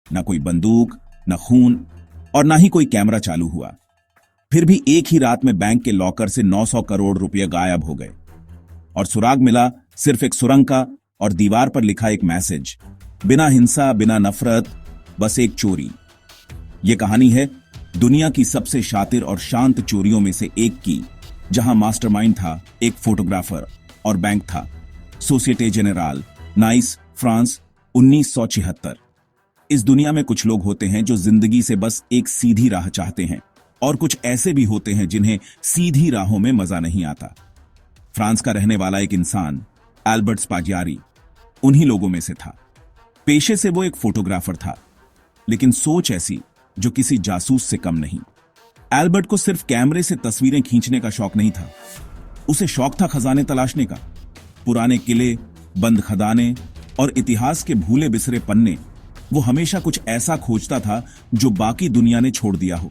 ना कोई बंदूक, ना खून और ना ही कोई कैमरा चालू हुआ। फिर भी एक ही रात में बैंक के लॉकर से 900 करोड़ रुपए गायब हो गए। और सुराग मिला सिर्फ एक सुरंग का और दीवार पर लिखा एक मैसेज, बिना हिंसा, बिना नफरत, बस एक चोरी। यह कहानी है दुनिया की सबसे शातिर और शांत चोरियों में से एक की, जहां मास्टरमाइंड था एक फोटोग्राफर और बैंक था सोसाइटी जेनरल, नाइस, फ्रांस, 1976। इस दुनिया में कुछ लोग होते हैं जो जिंदगी से बस एक सीधी राह चाहते हैं, और कुछ ऐसे भी होते हैं जिन्हें सीधी राहों में मजा नहीं आता। फ्रांस का रहने वाला एक इंसान, एल्बर्ट स्पाजियारी, उन्हीं लोगों में से था। पेशे से वो एक फोटोग्राफर था, लेकिन सोच ऐसी जो किसी जासूस से कम नहीं। एल्बर्ट को सिर्फ कैमरे से तस्वीरें खींचने का शौक नहीं था, उसे शौक था खजाने तलाशने का। पुराने किले, बंद खदाने और इतिहास के भूले बिसरे पन्ने। वो हमेशा कुछ ऐसा खोजता था जो बाकी दुनिया ने छोड़ दिया हो।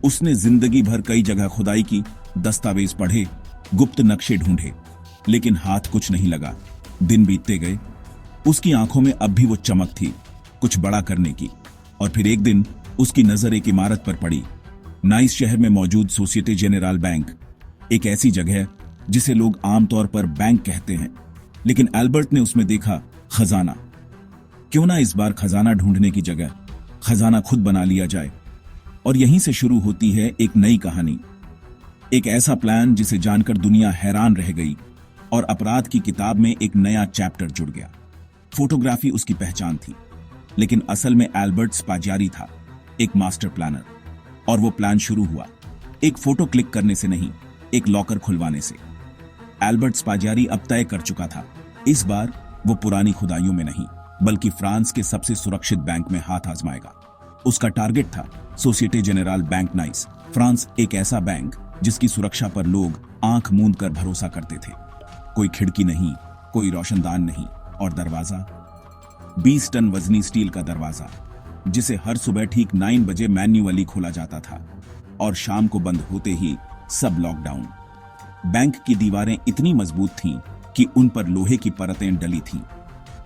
उसने जिंदगी भर कई जगह खुदाई की, दस्तावेज पढ़े, गुप्त नक्शे ढूंढे, लेकिन हाथ कुछ नहीं लगा। दिन बीतते गए, उसकी आंखों में अब भी वो चमक थी कुछ बड़ा करने की। और फिर एक दिन उसकी नजर एक इमारत पर पड़ी, नाइस शहर में मौजूद सोसाइटी जेनरल बैंक। एक ऐसी जगह जिसे लोग आमतौर पर बैंक कहते हैं, लेकिन एल्बर्ट ने उसमें देखा खजाना। क्यों ना इस बार खजाना ढूंढने की जगह खजाना खुद बना लिया जाए। और यहीं से शुरू होती है एक नई कहानी, एक ऐसा प्लान जिसे जानकर दुनिया हैरान रह गई और अपराध की किताब में एक नया चैप्टर जुड़ गया। फोटोग्राफी उसकी पहचान थी, लेकिन असल में एल्बर्ट स्पाजियारी था एक मास्टर प्लानर। और वो प्लान शुरू हुआ एक फोटो क्लिक करने से नहीं, एक लॉकर खुलवाने से। एल्बर्ट स्पाजियारी अब तय कर चुका था, इस बार वो पुरानी खुदाइयों में नहीं, बल्कि फ्रांस के सबसे सुरक्षित बैंक में हाथ आजमाएगा। उसका टारगेट था society general bank nice. France एक ऐसा बैंक जिसकी सुरक्षा पर लोग आंख मूंद कर भरोसा करते थे। कोई खिड़की नहीं, कोई रोशनदान नहीं, और दरवाजा 20 टन वजनी स्टील का दरवाजा, जिसे हर सुबह ठीक 9 बजे मैन्युअली खोला जाता था और शाम को बंद होते ही सब लॉकडाउन। बैंक की दीवारें इतनी मजबूत थीं कि उन पर लोहे की परतें डली थीं।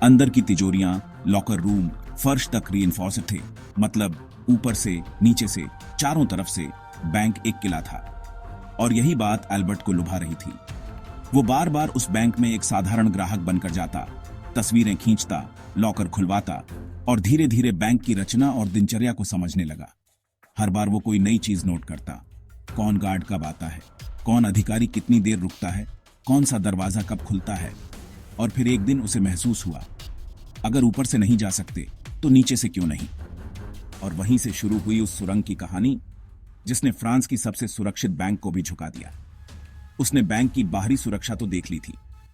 अंदर की तिजोरियां, लॉकर रूम, फर्श तक रीइंफोर्स थे। मतलब ऊपर से, नीचे से, चारों तरफ से बैंक एक किला था। और यही बात एल्बर्ट को लुभा रही थी। वो बार बार उस बैंक में एक साधारण ग्राहक बनकर जाता, तस्वीरें खींचता, लॉकर खुलवाता और धीरे धीरे बैंक की रचना और दिनचर्या को समझने लगा। हर बार वो कोई नई चीज नोट करता, कौन गार्ड कब आता है, कौन अधिकारी कितनी देर रुकता है, कौन सा दरवाजा कब खुलता है। और फिर एक दिन उसे महसूस हुआ, अगर ऊपर से नहीं जा सकते तो नीचे से क्यों नहीं। और वहीं से शुरू हुई उस सुरंग की कहानी जिसने फ्रांस की सबसे सुरक्षित बैंक को भी झुका दिया। उसने बैंक की बाहरी सुरक्षा तो देख ली थी,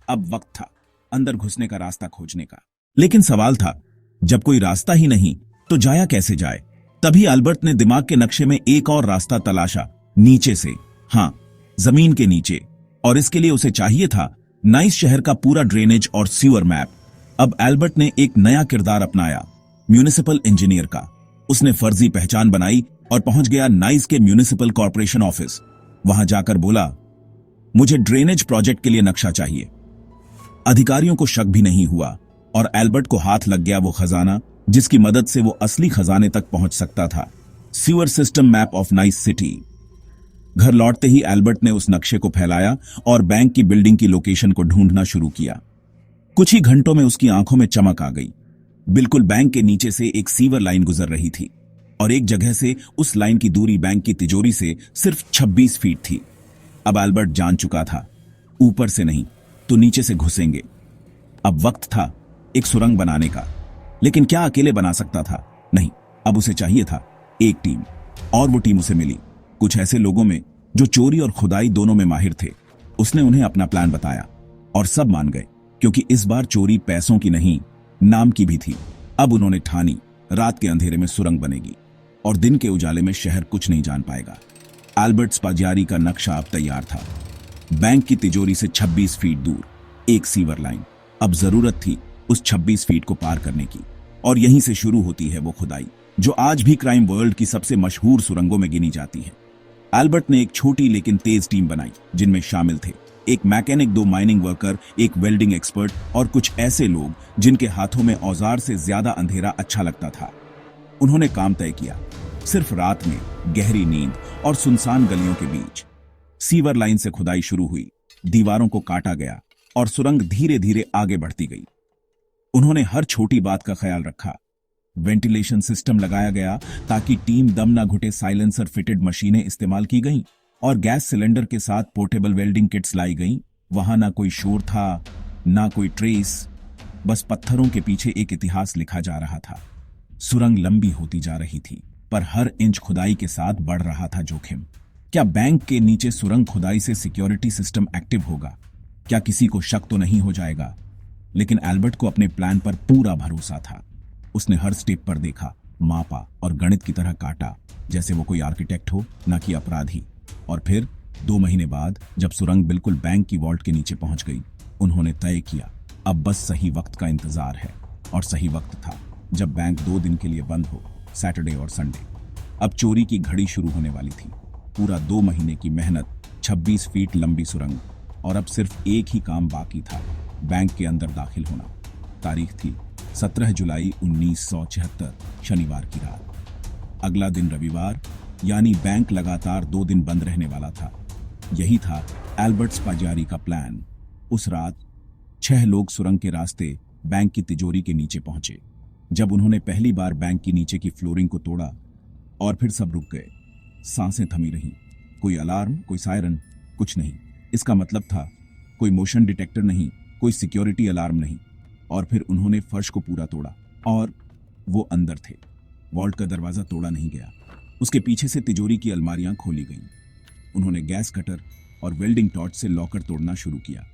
अब वक्त था अंदर घुसने का रास्ता खोजने का। लेकिन सवाल था, जब कोई रास्ता ही नहीं तो जाया कैसे जाए। तभी एल्बर्ट ने दिमाग के नक्शे में एक और रास्ता तलाशा, नीचे से। हाँ, जमीन के नीचे। और इसके लिए उसे चाहिए था नाइस शहर का पूरा ड्रेनेज और सीवर मैप। अब एल्बर्ट ने एक नया किरदार अपनाया, म्यूनिसिपल इंजीनियर का। उसने फर्जी पहचान बनाई और पहुंच गया नाइस के म्यूनिसिपल कॉर्पोरेशन ऑफिस। वहां जाकर बोला, मुझे ड्रेनेज प्रोजेक्ट के लिए नक्शा चाहिए। अधिकारियों को शक भी नहीं हुआ और एल्बर्ट को हाथ लग गया वो खजाना जिसकी मदद से वो असली खजाने तक पहुंच सकता था, sewer system map of nice city. घर लौटते ही एल्बर्ट ने उस नक्शे को फैलाया और बैंक की बिल्डिंग की लोकेशन को ढूंढना शुरू किया। कुछ ही घंटों में उसकी आंखों में चमक आ गई। बिल्कुल बैंक के नीचे से एक सीवर लाइन गुजर रही थी और एक जगह से उस लाइन की दूरी बैंक की तिजोरी से सिर्फ 26 फीट थी। अब एल्बर्ट जान चुका था, ऊपर से नहीं तो नीचे से घुसेंगे। अब वक्त था एक सुरंग बनाने का। लेकिन क्या अकेले बना सकता था? नहीं, अब उसे चाहिए था एक टीम। और वो टीम उसे मिली कुछ ऐसे लोगों में जो चोरी और खुदाई दोनों में माहिर थे। उसने उन्हें अपना प्लान बताया और सब मान गए, क्योंकि इस बार चोरी पैसों की नहीं, नाम की भी थी। अब उन्होंने ठानी, रात के अंधेरे में सुरंग बनेगी और दिन के उजाले में शहर कुछ नहीं जान पाएगा। एल्बर्ट स्पाजियारी का नक्शा अब तैयार था। बैंक की तिजोरी से 26 फीट दूर एक सीवर लाइन। अब जरूरत थी उस 26 फीट को पार करने की। और यहीं से शुरू होती है वो खुदाई जो आज भी क्राइम वर्ल्ड की सबसे मशहूर सुरंगों में गिनी जाती है। एल्बर्ट ने एक छोटी लेकिन तेज टीम बनाई, जिनमें शामिल थे एक मैकेनिक, 2 माइनिंग वर्कर, एक वेल्डिंग एक्सपर्ट और कुछ ऐसे लोग जिनके हाथों में औजार से ज्यादा अंधेरा अच्छा लगता था। उन्होंने काम तय किया, सिर्फ रात में, गहरी नींद और सुनसान गलियों के बीच। सीवर लाइन से खुदाई शुरू हुई, दीवारों को काटा गया और सुरंग धीरे धीरे आगे बढ़ती गई। उन्होंने हर छोटी बात का ख्याल रखा। वेंटिलेशन सिस्टम लगाया गया ताकि टीम दम न घुटे। साइलेंसर फिटेड मशीनें इस्तेमाल की गईं और गैस सिलेंडर के साथ पोर्टेबल वेल्डिंग किट्स लाई गईं। वहां ना कोई शोर था, ना कोई ट्रेस, बस पत्थरों के पीछे एक इतिहास लिखा जा रहा था। सुरंग लंबी होती जा रही थी, पर हर इंच खुदाई के साथ बढ़ रहा था जोखिम। क्या बैंक के नीचे सुरंग खुदाई से सिक्योरिटी सिस्टम एक्टिव होगा? क्या किसी को शक तो नहीं हो जाएगा? लेकिन एल्बर्ट को अपने प्लान पर पूरा भरोसा था। उसने हर स्टेप पर देखा, मापा और गणित की तरह काटा, जैसे वो कोई आर्किटेक्ट हो, न कि अपराधी। और फिर 2 महीने बाद जब सुरंग बिल्कुल बैंक की वॉल्ट के नीचे पहुंच गई, उन्होंने तय किया अब बस सही वक्त का इंतजार है। और सही वक्त था जब बैंक 2 दिन के लिए बंद हो, सैटरडे और संडे। अब चोरी की घड़ी शुरू होने वाली थी। पूरा 2 महीने की मेहनत, 26 फीट लंबी सुरंग, और अब सिर्फ एक ही काम बाकी था, बैंक के अंदर दाखिल होना। तारीख थी 17 जुलाई 1976, शनिवार की रात। अगला दिन रविवार, यानी बैंक लगातार 2 दिन बंद रहने वाला था। यही था एल्बर्ट स्पाजियारी का प्लान। उस रात 6 लोग सुरंग के रास्ते बैंक की तिजोरी के नीचे पहुंचे। जब उन्होंने पहली बार बैंक की नीचे की फ्लोरिंग को तोड़ा और फिर सब रुक गए, सांसें थमी रहीं। कोई अलार्म, कोई सायरन, कुछ नहीं। इसका मतलब था कोई मोशन डिटेक्टर नहीं, कोई सिक्योरिटी अलार्म नहीं। और फिर उन्होंने फर्श को पूरा तोड़ा और वो अंदर थे। वॉल्ट का दरवाजा तोड़ा नहीं गया, उसके पीछे से तिजोरी की अलमारियां खोली गईं। उन्होंने गैस कटर और वेल्डिंग टॉर्च से लॉकर तोड़ना शुरू किया।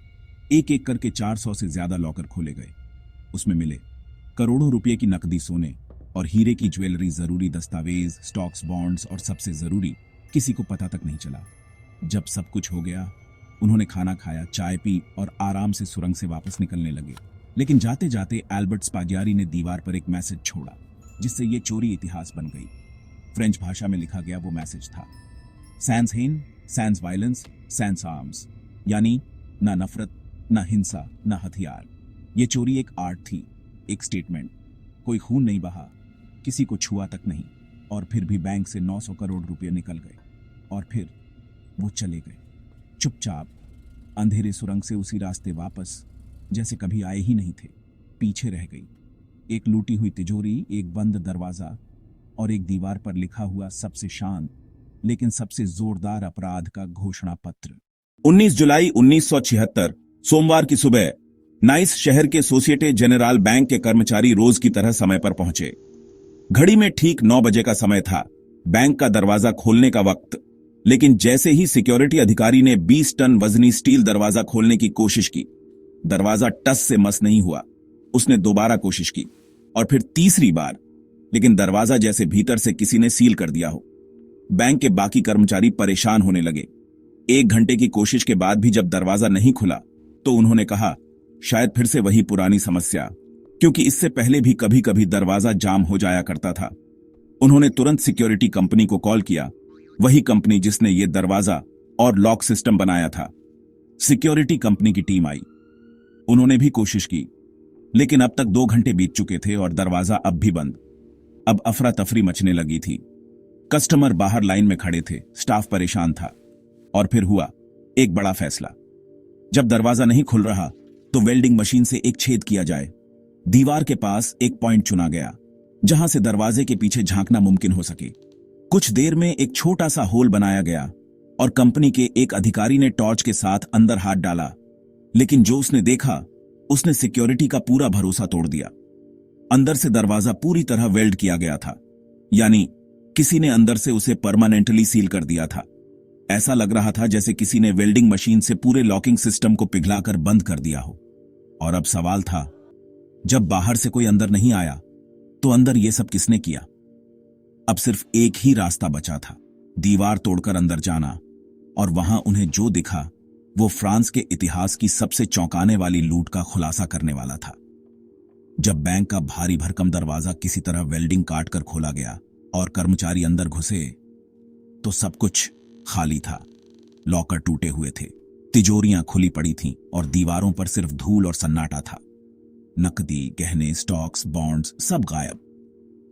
एक एक करके 400 से ज्यादा लॉकर खोले गए। उसमें मिले करोड़ों रुपए की नकदी, सोने और हीरे की ज्वेलरी, जरूरी दस्तावेज, स्टॉक्स, बॉन्ड्स, और सबसे जरूरी, किसी को पता तक नहीं चला। जब सब कुछ हो गया, उन्होंने खाना खाया, चाय पी और आराम से सुरंग से वापस निकलने लगे। लेकिन जाते जाते एल्बर्ट स्पाजियारी ने दीवार पर एक मैसेज छोड़ा, जिससे ये चोरी इतिहास बन गई। फ्रेंच भाषा में लिखा गया वो मैसेज था, सैंस हेन, सैंस वायलेंस, सैंस आर्म्स, यानी ना नफरत, ना हिंसा, ना हथियार। ये चोरी एक आर्ट थी, एक स्टेटमेंट। कोई खून नहीं बहा, किसी को छुआ तक नहीं। और फिर भी बैंक से 900 करोड़ रुपए निकल गए। और फिर वो चले गए, चुपचाप, अंधेरे सुरंग से उसी रास्ते वापस, जैसे कभी आए ही नहीं थे। पीछे रह गई एक लूटी हुई तिजोरी, एक बंद दरवाजा और एक दीवार पर लिखा हुआ सबसे शांत लेकिन सबसे जोरदार अपराध का घोषणा पत्र। 19 जुलाई 1976, सोमवार की सुबह नाइस शहर के सोसाइटी जनरल बैंक के कर्मचारी रोज की तरह समय पर पहुंचे। घड़ी में ठीक 9 बजे का समय था, बैंक का दरवाजा खोलने का वक्त। लेकिन जैसे ही सिक्योरिटी अधिकारी ने 20 टन वजनी स्टील दरवाजा खोलने की कोशिश की, दरवाजा टस से मस नहीं हुआ। उसने दोबारा कोशिश की और फिर तीसरी बार, लेकिन दरवाजा जैसे भीतर से किसी ने सील कर दिया हो। बैंक के बाकी कर्मचारी परेशान होने लगे। 1 घंटे की कोशिश के बाद भी जब दरवाजा नहीं खुला तो उन्होंने कहा, शायद फिर से वही पुरानी समस्या, क्योंकि इससे पहले भी कभी कभी दरवाजा जाम हो जाया करता था। उन्होंने तुरंत सिक्योरिटी कंपनी को कॉल किया, वही कंपनी जिसने ये दरवाजा और लॉक सिस्टम बनाया था। सिक्योरिटी कंपनी की टीम आई। उन्होंने भी कोशिश की, लेकिन अब तक 2 घंटे बीत चुके थे और दरवाजा अब भी बंद। अब अफरा तफरी मचने लगी थी। कस्टमर बाहर लाइन में खड़े थे, स्टाफ परेशान था। और फिर हुआ एक बड़ा फैसला। जब दरवाजा नहीं खुल रहा तो वेल्डिंग मशीन से एक छेद किया जाए। दीवार के पास एक पॉइंट चुना गया जहां से दरवाजे के पीछे झांकना मुमकिन हो सके। कुछ देर में एक छोटा सा होल बनाया गया और कंपनी के एक अधिकारी ने टॉर्च के साथ अंदर हाथ डाला। लेकिन जो उसने देखा, उसने सिक्योरिटी का पूरा भरोसा तोड़ दिया। अंदर से दरवाजा पूरी तरह वेल्ड किया गया था, यानी किसी ने अंदर से उसे परमानेंटली सील कर दिया था। ऐसा लग रहा था जैसे किसी ने वेल्डिंग मशीन से पूरे लॉकिंग सिस्टम को पिघलाकर बंद कर दिया हो। और अब सवाल था, जब बाहर से कोई अंदर नहीं आया तो अंदर यह सब किसने किया? अब सिर्फ एक ही रास्ता बचा था, दीवार तोड़कर अंदर जाना। और वहां उन्हें जो दिखा वो फ्रांस के इतिहास की सबसे चौंकाने वाली लूट का खुलासा करने वाला था। जब बैंक का भारी भरकम दरवाजा किसी तरह वेल्डिंग काट कर खोला गया और कर्मचारी अंदर घुसे तो सब कुछ खाली था। लॉकर टूटे हुए थे, तिजोरियां खुली पड़ी थीं और दीवारों पर सिर्फ धूल और सन्नाटा था। नकदी, गहने, स्टॉक्स, बॉन्ड्स सब गायब।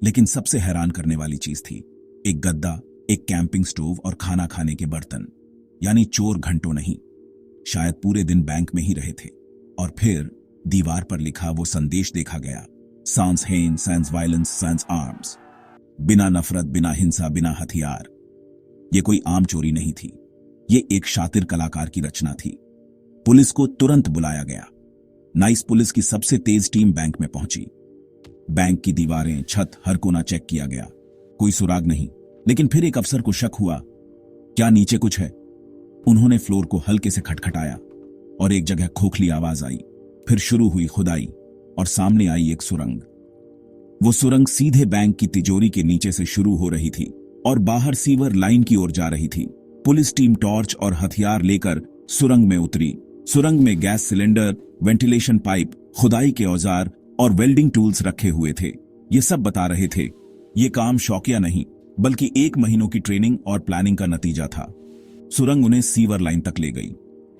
लेकिन सबसे हैरान करने वाली चीज थी एक गद्दा, एक कैंपिंग स्टोव और खाना खाने के बर्तन। यानी चोर घंटों नहीं, शायद पूरे दिन बैंक में ही रहे थे। और फिर दीवार पर लिखा वो संदेश देखा गया, sans hate, sans violence, sans arms। बिना नफरत, बिना हिंसा, बिना हथियार। ये कोई आम चोरी नहीं थी, ये एक शातिर कलाकार की रचना थी। पुलिस को तुरंत बुलाया गया। नाइस पुलिस की सबसे तेज टीम बैंक में पहुंची। बैंक की दीवारें, छत, हर कोना चेक किया गया। कोई सुराग नहीं, लेकिन फिर एक अफसर को शक हुआ, क्या नीचे कुछ है? उन्होंने फ्लोर को हल्के से खटखटाया और एक जगह खोखली आवाज आई। फिर शुरू हुई खुदाई और सामने आई एक सुरंग। वो सुरंग सीधे बैंक की तिजोरी के नीचे से शुरू हो रही थी और बाहर सीवर लाइन की ओर जा रही थी। पुलिस टीम टॉर्च और हथियार लेकर सुरंग में उतरी। सुरंग में गैस सिलेंडर, वेंटिलेशन पाइप, खुदाई के औजार और वेल्डिंग टूल्स रखे हुए थे। ये सब बता रहे थे ये काम शौकिया नहीं, बल्कि 1 महीनों की ट्रेनिंग और प्लानिंग का नतीजा था। सुरंग उन्हें सीवर लाइन तक ले गई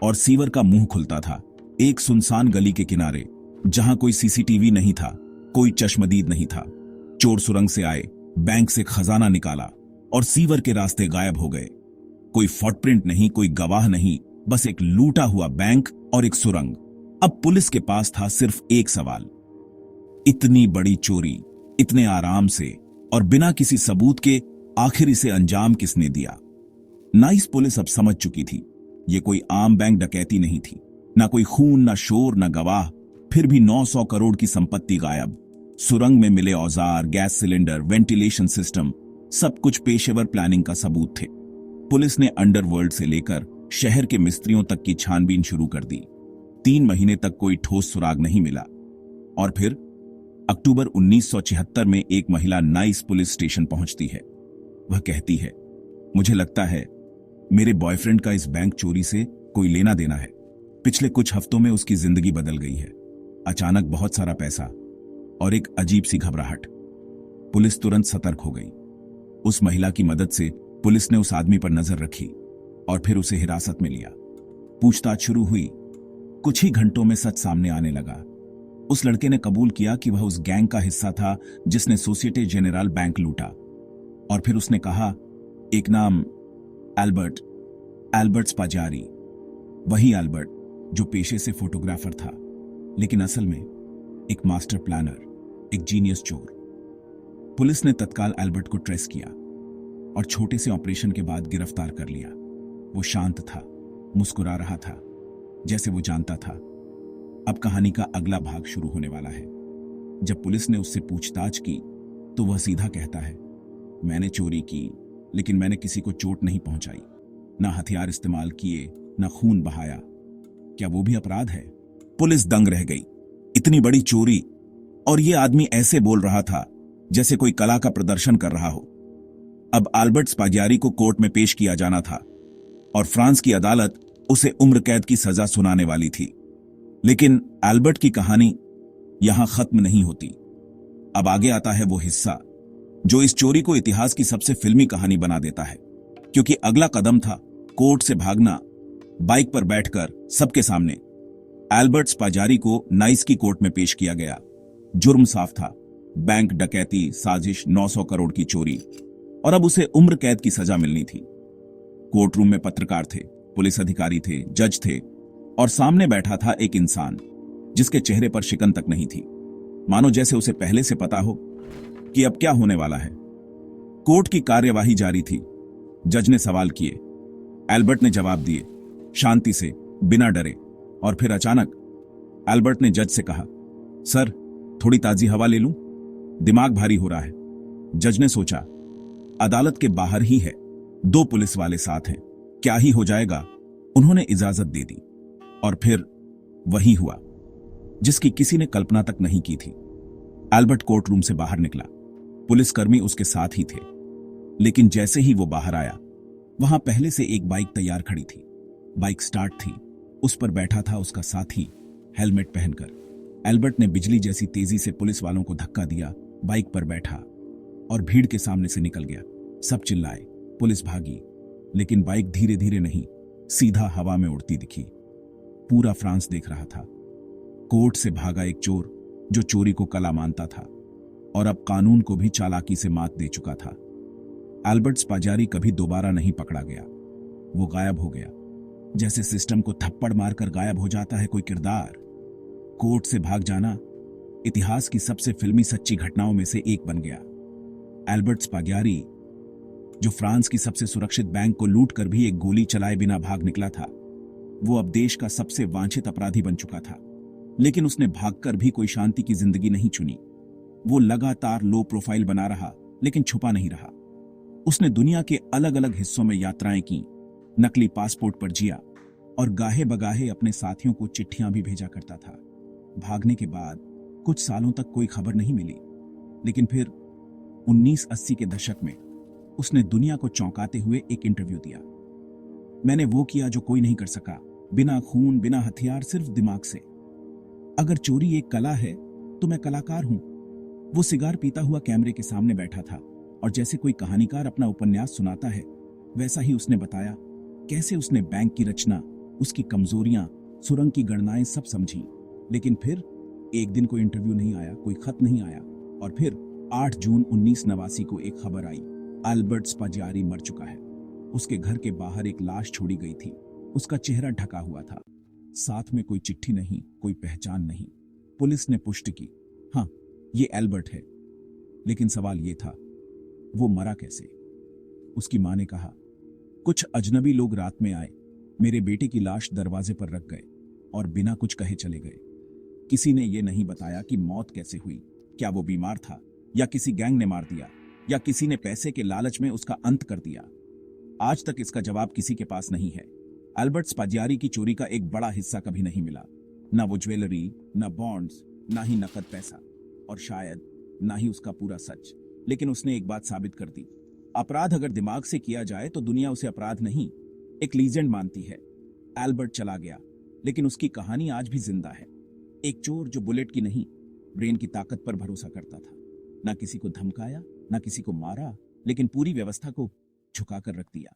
और सीवर का मुंह खुलता था एक सुनसान गली के किनारे, जहां कोई सीसीटीवी नहीं था, कोई चश्मदीद नहीं था। चोर सुरंग से आए, बैंक से खजाना निकाला और सीवर के रास्ते गायब हो गए। कोई फुटप्रिंट नहीं, कोई गवाह नहीं, बस एक लूटा हुआ बैंक और एक सुरंग। अब पुलिस के पास था सिर्फ एक सवाल, इतनी बड़ी चोरी इतने आराम से और बिना किसी सबूत के आखिर इसे अंजाम किसने दिया? नाइस पुलिस अब समझ चुकी थी ये कोई आम बैंक डकैती नहीं थी। ना कोई खून, ना शोर, ना गवाह, फिर भी 900 करोड़ की संपत्ति गायब। सुरंग में मिले औजार, गैस सिलेंडर, वेंटिलेशन सिस्टम, सब कुछ पेशेवर प्लानिंग का सबूत थे। पुलिस ने अंडरवर्ल्ड से लेकर शहर के मिस्त्रियों तक की छानबीन शुरू कर दी। 3 महीने तक कोई ठोस सुराग नहीं मिला। और फिर अक्टूबर 1976 में एक महिला नाइस पुलिस स्टेशन पहुंचती है। वह कहती है, मुझे लगता है मेरे बॉयफ्रेंड का इस बैंक चोरी से कोई लेना देना है। पिछले कुछ हफ्तों में उसकी जिंदगी बदल गई है। अचानक बहुत सारा पैसा और एक अजीब सी घबराहट। पुलिस तुरंत सतर्क हो गई। उस महिला की मदद से पुलिस ने उस आदमी पर नजर रखी और फिर उसे हिरासत में लिया। पूछताछ शुरू हुई। कुछ ही घंटों में सच सामने आने लगा। उस लड़के ने कबूल किया कि वह उस गैंग का हिस्सा था जिसने सोसाइटी जेनरल बैंक लूटा। और फिर उसने कहा, एक नाम एल्बर्ट स्पाजारी, वही एल्बर्ट जो पेशे से फोटोग्राफर था, लेकिन असल में एक मास्टर प्लानर, एक जीनियस चोर। पुलिस ने तत्काल एल्बर्ट को ट्रेस किया और छोटे से ऑपरेशन के बाद गिरफ्तार कर लिया। वो शांत था, मुस्कुरा रहा था, जैसे वो जानता था अब कहानी का अगला भाग शुरू होने वाला है। जब पुलिस ने उससे पूछताछ की तो वह सीधा कहता है, मैंने चोरी की, लेकिन मैंने किसी को चोट नहीं पहुंचाई, ना हथियार इस्तेमाल किए, ना खून बहाया। क्या वो भी अपराध है? पुलिस दंग रह गई। इतनी बड़ी चोरी और ये आदमी ऐसे बोल रहा था जैसे कोई कला का प्रदर्शन कर रहा हो। अब एल्बर्ट स्पाजियारी को कोर्ट में पेश किया जाना था और फ्रांस की अदालत उसे उम्र कैद की सजा सुनाने वाली थी। लेकिन एल्बर्ट की कहानी यहां खत्म नहीं होती। अब आगे आता है वो हिस्सा जो इस चोरी को इतिहास की सबसे फिल्मी कहानी बना देता है, क्योंकि अगला कदम था कोर्ट से भागना, बाइक पर बैठकर सबके सामने। एल्बर्ट स्पाजारी को नाइस की कोर्ट में पेश किया गया। जुर्म साफ था, बैंक डकैती, साजिश, 900 करोड़ की चोरी, और अब उसे उम्र कैद की सजा मिलनी थी। कोर्ट रूम में पत्रकार थे, पुलिस अधिकारी थे, जज थे, और सामने बैठा था एक इंसान जिसके चेहरे पर शिकन तक नहीं थी, मानो जैसे उसे पहले से पता हो कि अब क्या होने वाला है। कोर्ट की कार्यवाही जारी थी। जज ने सवाल किए, एल्बर्ट ने जवाब दिए, शांति से, बिना डरे। और फिर अचानक एल्बर्ट ने जज से कहा, सर थोड़ी ताजी हवा ले लूं, दिमाग भारी हो रहा है। जज ने सोचा, अदालत के बाहर ही है, 2 पुलिस वाले साथ हैं, क्या ही हो जाएगा। उन्होंने इजाजत दे दी और फिर वही हुआ जिसकी किसी ने कल्पना तक नहीं की थी। एल्बर्ट कोर्ट रूम से बाहर निकला, पुलिसकर्मी उसके साथ ही थे, लेकिन जैसे ही वो बाहर आया, वहां पहले से एक बाइक तैयार खड़ी थी। बाइक स्टार्ट थी, उस पर बैठा था उसका साथी, हेलमेट पहनकर। एल्बर्ट ने बिजली जैसी तेजी से पुलिस वालों को धक्का दिया, बाइक पर बैठा और भीड़ के सामने से निकल गया। सब चिल्लाए, पुलिस भागी, लेकिन बाइक धीरे धीरे नहीं, सीधा हवा में उड़ती दिखी। पूरा फ्रांस देख रहा था। कोर्ट से भागा एक चोर जो चोरी को कला मानता था, और अब कानून को भी चालाकी से मात दे चुका था। एल्बर्ट स्पाज्यारी कभी दोबारा नहीं पकड़ा गया। वो गायब हो गया, जैसे सिस्टम को थप्पड़ मारकर गायब हो जाता है कोई किरदार। कोर्ट से भाग जाना इतिहास की सबसे फिल्मी सच्ची घटनाओं में से एक बन गया। एल्बर्ट स्पाग्यारी, जो फ्रांस की सबसे सुरक्षित बैंक को लूट कर भी एक गोली चलाए बिना भाग निकला था, वो अब देश का सबसे वांछित अपराधी बन चुका था। लेकिन उसने भागकर भी कोई शांति की जिंदगी नहीं चुनी। वो लगातार लो प्रोफाइल बना रहा, लेकिन छुपा नहीं रहा। उसने दुनिया के अलग अलग हिस्सों में यात्राएं की, नकली पासपोर्ट पर जिया और गाहे बगाहे अपने साथियों को चिट्ठियां भी भेजा करता था। भागने के बाद कुछ सालों तक कोई खबर नहीं मिली, लेकिन फिर 1980 के दशक में उसने दुनिया को चौंकाते हुए एक इंटरव्यू दिया। मैंने वो किया जो कोई नहीं कर सका, बिना खून, बिना हथियार, सिर्फ दिमाग से। अगर चोरी एक कला है तो मैं कलाकार हूं। वो सिगार पीता हुआ कैमरे के सामने बैठा था और जैसे कोई कहानीकार अपना उपन्यास सुनाता है, वैसा ही उसने बताया कैसे उसने बैंक की रचना, उसकी कमजोरियां, सुरंग की गणनाएं सब समझी। लेकिन फिर एक दिन कोई इंटरव्यू नहीं आया, कोई खत नहीं आया, और फिर 8 जून 1989 को एक खबर आई, एल्बर्ट स्पाज्यारी मर चुका है। उसके घर के बाहर एक लाश छोड़ी गई थी। उसका चेहरा ढका हुआ था, साथ में कोई चिट्ठी नहीं, कोई पहचान नहीं। पुलिस ने पुष्टि की, हाँ, ये एल्बर्ट है। लेकिन सवाल ये था, वो मरा कैसे? उसकी मां ने कहा, कुछ अजनबी लोग रात में आए, मेरे बेटे की लाश दरवाजे पर रख गए और बिना कुछ कहे चले गए। किसी ने ये नहीं बताया कि मौत कैसे हुई। क्या वो बीमार था, या किसी गैंग ने मार दिया, या किसी ने पैसे के लालच में उसका अंत कर दिया? आज तक इसका जवाब किसी के पास नहीं है। एल्बर्ट स्पाज्यारी की चोरी का एक बड़ा हिस्सा कभी नहीं मिला, ना वो ज्वेलरी, ना बॉन्ड्स, ना ही नकद पैसा, और शायद ना ही उसका पूरा सच। लेकिन उसने एक बात साबित कर दी, अपराध अगर दिमाग से किया जाए तो दुनिया उसे अपराध नहीं, एक लीजेंड मानती है। एल्बर्ट चला गया, लेकिन उसकी कहानी आज भी जिंदा है। एक चोर जो बुलेट की नहीं, ब्रेन की ताकत पर भरोसा करता था। ना किसी को धमकाया, ना किसी को मारा, लेकिन पूरी व्यवस्था को झुकाकर रख दिया।